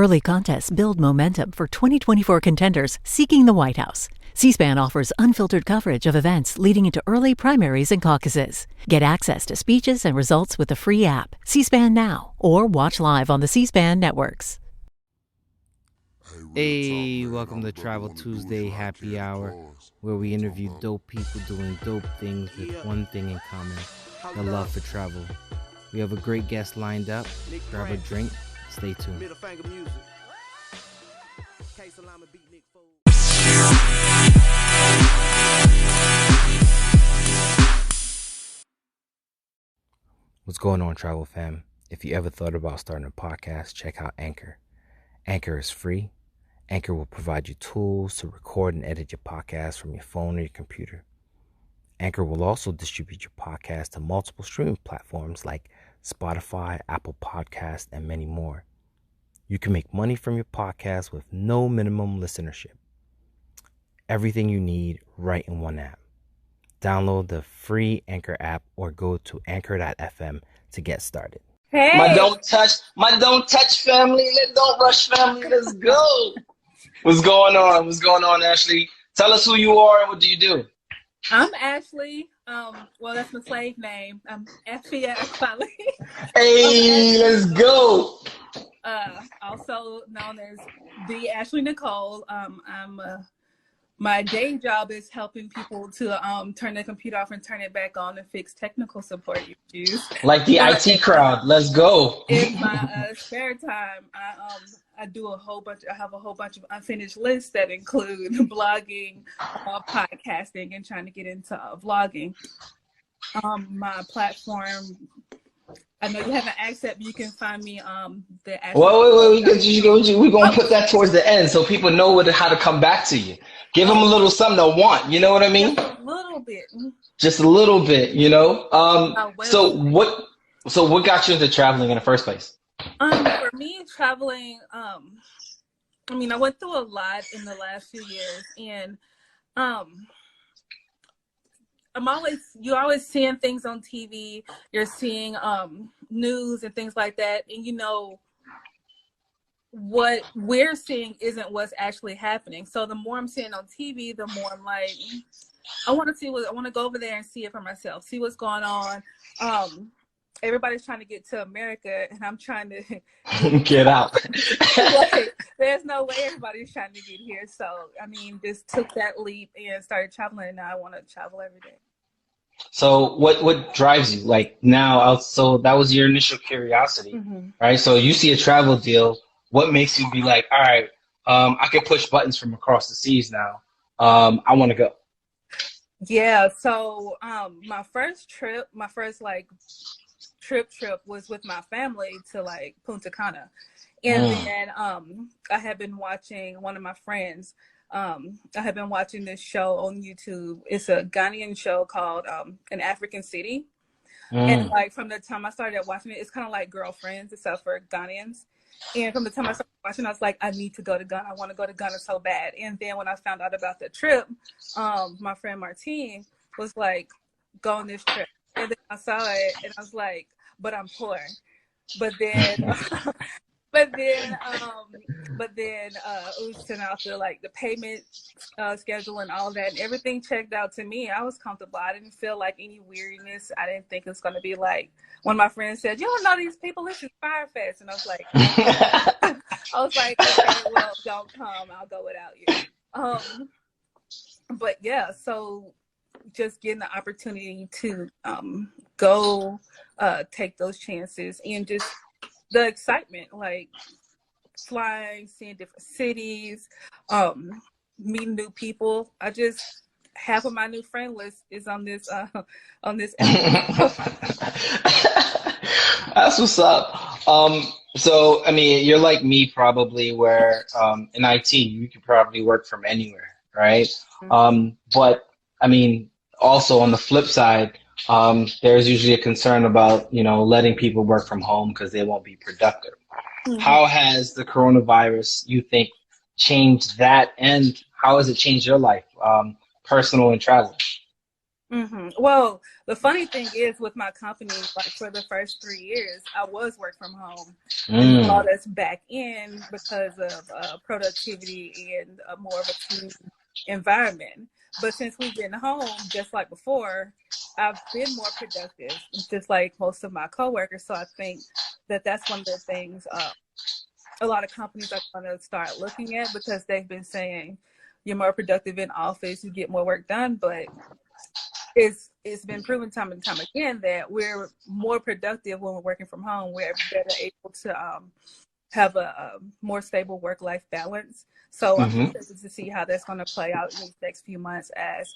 Early contests build momentum for 2024 contenders seeking the White House. C-SPAN offers unfiltered coverage of events leading into early primaries and caucuses. Get access to speeches and results with the free app, C-SPAN Now, or watch live on the C-SPAN networks. Hey, welcome to Travel Tuesday Happy Hour, where we interview dope people doing dope things with one thing in common, the love for travel. We have a great guest lined up. Grab a drink. Stay tuned. What's going on, travel fam? If you ever thought about starting a podcast, check out Anchor. Anchor is free. Anchor will provide you tools to record and edit your podcast from your phone or your computer. Anchor will also distribute your podcast to multiple streaming platforms like Spotify, Apple Podcasts, and many more. You can make money from your podcast with no minimum listenership. Everything you need right in one app. Download the free Anchor app or go to anchor.fm to get started. Hey. My don't touch family, don't rush family. Let's go. What's going on? What's going on, Ashley? Tell us who you are and what do you do? I'm Ashley. Well, that's my slave name. I'm Effie Ashley. Hey, let's go. Also known as the Ashley Nichole. My day job is helping people to turn their computer off and turn it back on and fix technical support issues. Like the IT crowd. Let's go. In my spare time, I do a whole bunch. I have a whole bunch of unfinished lists that include blogging, podcasting, and trying to get into vlogging. My platform. I know you haven't asked that, but you can find me Wait. We're gonna put that towards the end so people know how to come back to you. Give them a little something to want. You know what I mean? Just a little bit. Just a little bit. You know. So what got you into traveling in the first place? For me, traveling. I went through a lot in the last few years, and you're always seeing things on TV. You're seeing news and things like that, and you know what we're seeing isn't what's actually happening. So the more I'm seeing on TV, the more I'm like, I want to go over there and see it for myself, see what's going on. Everybody's trying to get to America, and I'm trying to get out. There's no way everybody's trying to get here. So, just took that leap and started traveling, and now I want to travel every day. So what drives you? Like now, so that was your initial curiosity, right? So you see a travel deal. What makes you be like, all right, I can push buttons from across the seas now. I want to go. Yeah. So my first trip was with my family to like Punta Cana. And then I had been watching one of my friends. I had been watching this show on YouTube. It's a Ghanaian show called An African City. And like from the time I started watching it, it's kind of like Girlfriends, except for Ghanaians. And from the time I started watching, I was like, I need to go to Ghana. I want to go to Ghana so bad. And then when I found out about the trip, my friend Martine was like, go on this trip. And then I saw it and I was like, but I'm poor. But then it was sent out the payment schedule and all that, and everything checked out to me. I was comfortable. I didn't feel like any weirdness. I didn't think it was going to be like when my friend said, "You don't know these people. This is Firefest," and I was like, okay, well, don't come. I'll go without you. But yeah, so just getting the opportunity to go take those chances and just the excitement, like flying, seeing different cities, meeting new people. Half of my new friend list is on this That's what's up. So you're like me probably, where in IT you could probably work from anywhere, right? But also on the flip side, there's usually a concern about, letting people work from home because they won't be productive. How has the coronavirus, you think, changed that, and how has it changed your life, personal and travel? Well, the funny thing is with my company, like for the first 3 years, I was work from home and brought us back in because of productivity and more of a team environment. But since we've been home, just like before, I've been more productive, just like most of my coworkers. So I think that that's one of the things a lot of companies are going to start looking at, because they've been saying you're more productive in office, you get more work done, but it's been proven time and time again that we're more productive when we're working from home. We're better able to have a more stable work-life balance. So I'm interested to see how that's going to play out in these next few months as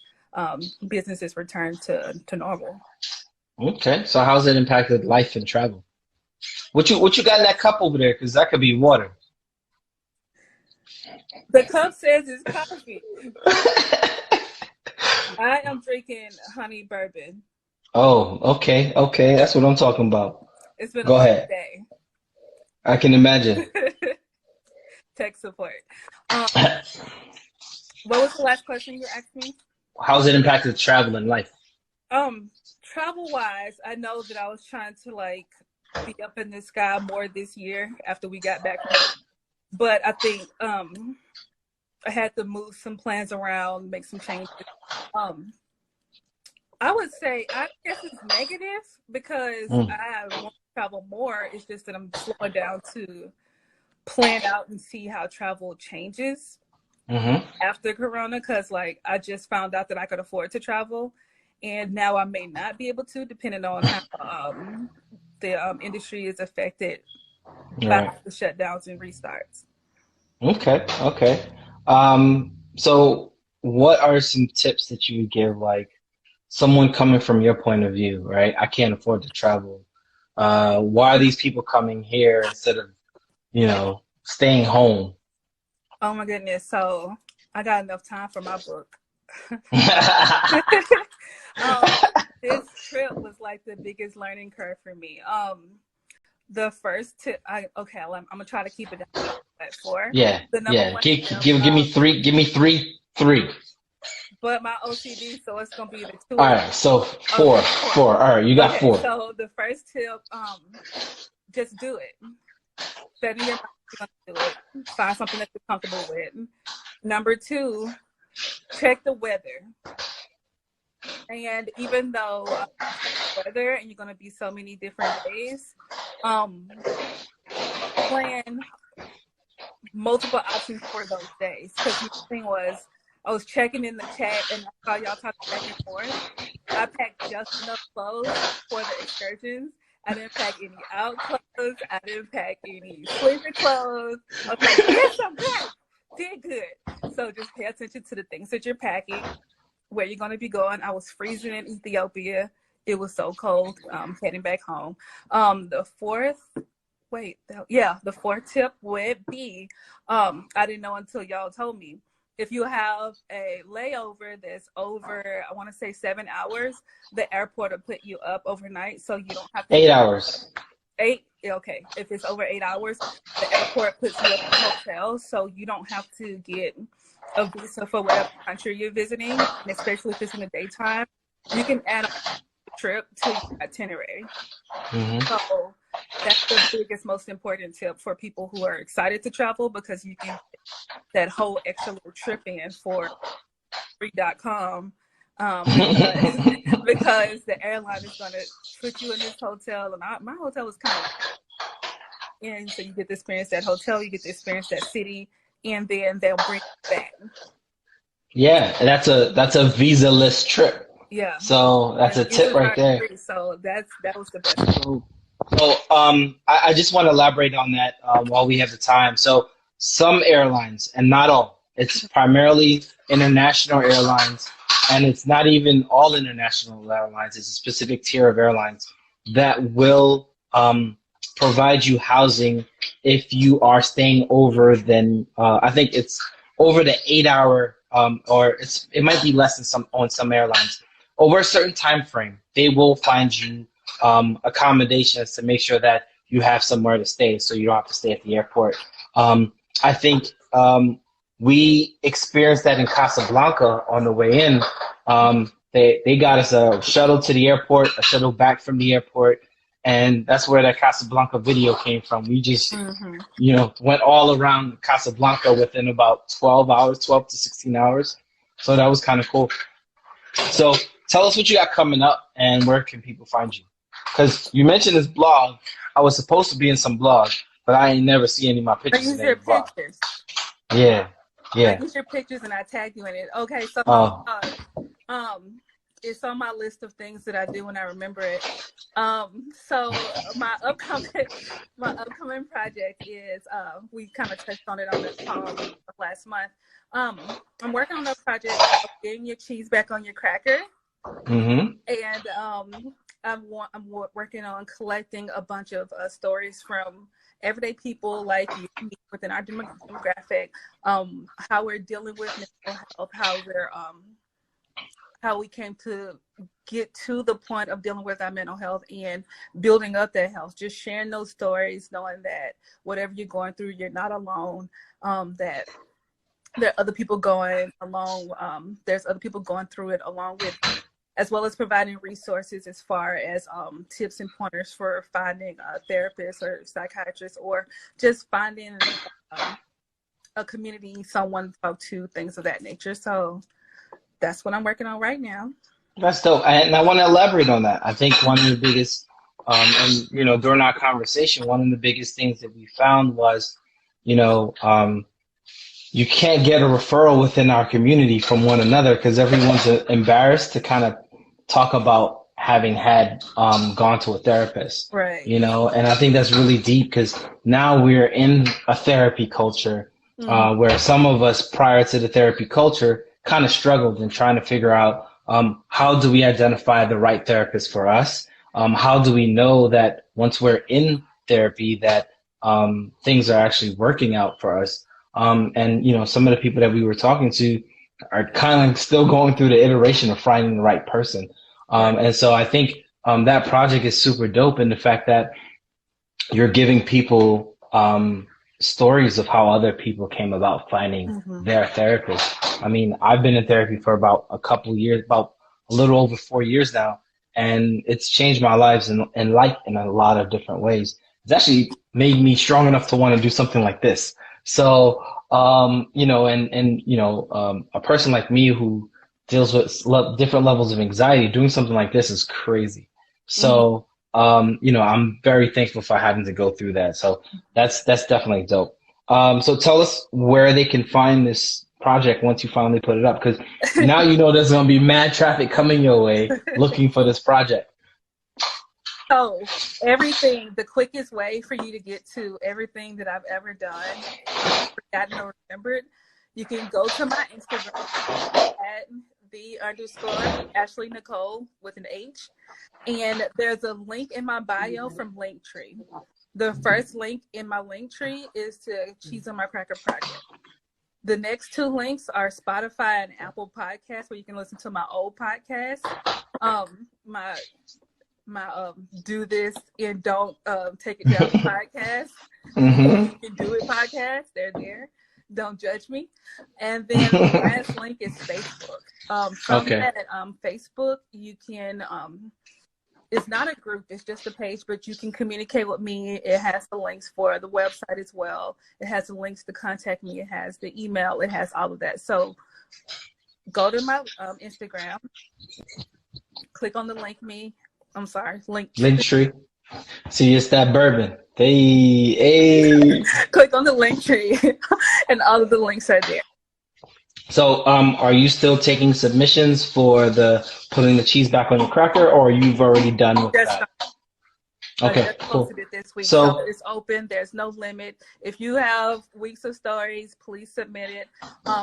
businesses return to normal. Okay, so how's it impacted life and travel? What you got in that cup over there? Because that could be water. The cup says it's coffee. I am drinking honey bourbon. Oh, okay, that's what I'm talking about. It's been a Go long ahead. day. I can imagine. Tech support. What was the last question you asked me? How's it impacted travel and life? Travel wise, I know that I was trying to like be up in the sky more this year after we got back home. But I think I had to move some plans around, make some changes. I would say, I guess it's negative because I want to travel more. It's just that I'm slowing down to plan out and see how travel changes after Corona. Because like I just found out that I could afford to travel, and now I may not be able to, depending on how the industry is affected by the shutdowns and restarts. Okay. So what are some tips that you would give, like someone coming from your point of view, right? I can't afford to travel. Why are these people coming here instead of, staying home? Oh my goodness. So I got enough time for my book. This trip was like the biggest learning curve for me. The first tip, I'm gonna try to keep it down at 4. Yeah. The number one tip, Give me three. Give me three. But my OCD, so it's gonna be the 2. All right, so four. All right, you got 4. So the first tip, just do it. Set in your mind you're gonna do it. Find something that you're comfortable with. Number 2, check the weather. And even though weather and you're going to be so many different days, plan multiple options for those days. Because the thing was, I was checking in the chat and I saw y'all talking back and forth. I packed just enough clothes for the excursions. I didn't pack any out clothes. I didn't pack any sleeping clothes. Okay, yes, I'm good. Did good. So just pay attention to the things that you're packing, where you're going to be going. I was freezing in Ethiopia. It was so cold heading back home. The fourth tip would be, I didn't know until y'all told me, if you have a layover that's over, I want to say 7 hours, the airport will put you up overnight, so you don't have to. 8 hours. 8? Okay. If it's over 8 hours, the airport puts you up in a hotel, so you don't have to get a visa for whatever country you're visiting, and especially if it's in the daytime, you can add a trip to your itinerary. So that's the biggest, most important tip for people who are excited to travel, because you can get that whole extra little trip in for free.com because the airline is going to put you in this hotel, and my hotel was kind of, and so you get to experience that hotel, you get to experience that city, and then they'll bring you back. Yeah, and that's a visa-less trip. Yeah. So that's a tip right there. So that was the best. So I just want to elaborate on that while we have the time. So some airlines, and not all, it's primarily international airlines, and it's not even all international airlines. It's a specific tier of airlines that will provide you housing if you are staying over than I think it's over the 8 hour or it might be less than on some airlines. Over a certain time frame, they will find you accommodations to make sure that you have somewhere to stay, so you don't have to stay at the airport. I think we experienced that in Casablanca on the way in. They got us a shuttle to the airport, a shuttle back from the airport, and that's where that Casablanca video came from. We just, went all around Casablanca within about 12 hours, 12 to 16 hours. So that was kind of cool. So tell us what you got coming up and where can people find you? Because you mentioned this blog. I was supposed to be in some blog, but I ain't never see any of my pictures in any blog. Yeah. I use your pictures and I tag you in it. Okay, so it's on my list of things that I do when I remember it. So my upcoming project is we kind of touched on it on this call last month. I'm working on a project of getting your cheese back on your cracker, and I'm working on collecting a bunch of stories from everyday people like you within our demographic, how we're dealing with mental health, how we came to get to the point of dealing with our mental health and building up that health. Just sharing those stories, knowing that whatever you're going through, you're not alone. That there are other people going along. There's other people going through it along with you, as well as providing resources as far as tips and pointers for finding a therapist or psychiatrist, or just finding a community, someone to talk to, things of that nature. So that's what I'm working on right now. That's dope. And I want to elaborate on that. I think one of the biggest, during our conversation, one of the biggest things that we found was, you can't get a referral within our community from one another because everyone's embarrassed to kind of talk about having gone to a therapist. Right. And I think that's really deep because now we're in a therapy culture where some of us prior to the therapy culture kind of struggled in trying to figure out how do we identify the right therapist for us? How do we know that once we're in therapy that things are actually working out for us? And some of the people that we were talking to are kind of still going through the iteration of finding the right person. And so I think that project is super dope in the fact that you're giving people stories of how other people came about finding their therapist. I mean, I've been in therapy for about a couple years, about a little over 4 years now, and it's changed my life in a lot of different ways. It's actually made me strong enough to want to do something like this. So, a person like me who deals with different levels of anxiety, doing something like this is crazy. So, I'm very thankful for having to go through that. So that's definitely dope. So tell us where they can find this project once you finally put it up, because now there's going to be mad traffic coming your way looking for this project. So the quickest way for you to get to everything that I've ever done, forgotten or remembered, you can go to my Instagram at _Ashley Nichole with an H. And there's a link in my bio from Linktree. The first link in my Linktree is to Cheese on My Cracker Project. The next two links are Spotify and Apple Podcasts, where you can listen to my old podcast. My Do This and Don't Take It Down podcast. You can do it podcast. They're there. Don't judge me. And then the last link is Facebook. From that Facebook, you can it's not a group, it's just a page, but you can communicate with me. It has the links for the website as well. It has the links to contact me. It has the email. It has all of that. So go to my Instagram, click on the Linktree. See, it's that bourbon. Hey. Click on the Linktree and all of the links are there. So, are you still taking submissions for the putting the cheese back on your cracker, or you've already done with that? Okay, cool. Posted it this week, so it's open. There's no limit. If you have weeks of stories, please submit it.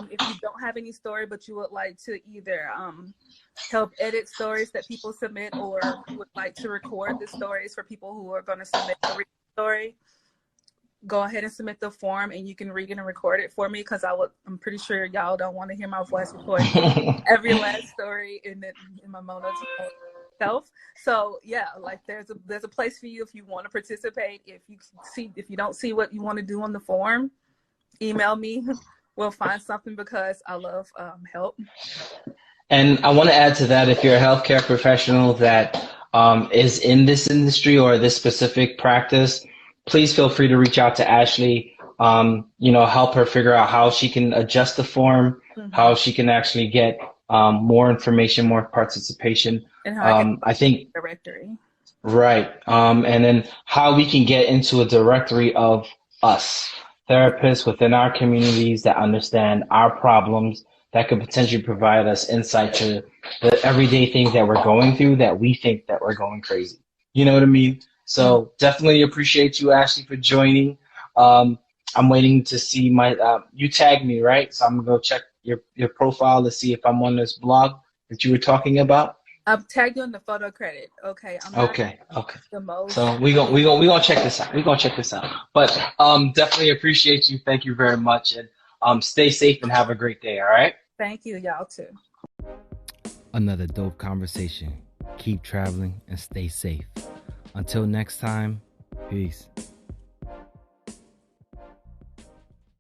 If you don't have any story, but you would like to either help edit stories that people submit, or would like to record the stories for people who are going to submit the story, go ahead and submit the form, and you can read it and record it for me, because I'm pretty sure y'all don't want to hear my voice recording every last story in my monotone self. So yeah, like there's a place for you if you want to participate. If you don't see what you want to do on the form, email me. We'll find something, because I love help. And I want to add to that, if you're a healthcare professional that is in this industry or this specific practice, please feel free to reach out to Ashley. Help her figure out how she can adjust the form, how she can actually get more information, more participation. And how I can I think directory. Right. And then how we can get into a directory of us, therapists within our communities that understand our problems, that could potentially provide us insight to the everyday things that we're going through that we think that we're going crazy. You know what I mean? So definitely appreciate you, Ashley, for joining. I'm waiting to see you tagged me, right? So I'm gonna go check your profile to see if I'm on this blog that you were talking about. I'm tagged you in the photo credit. Okay. I'm not Okay. the most. So we gonna check this out. We gonna check this out. But definitely appreciate you. Thank you very much, and stay safe and have a great day. All right. Thank you, y'all too. Another dope conversation. Keep traveling and stay safe. Until next time, peace.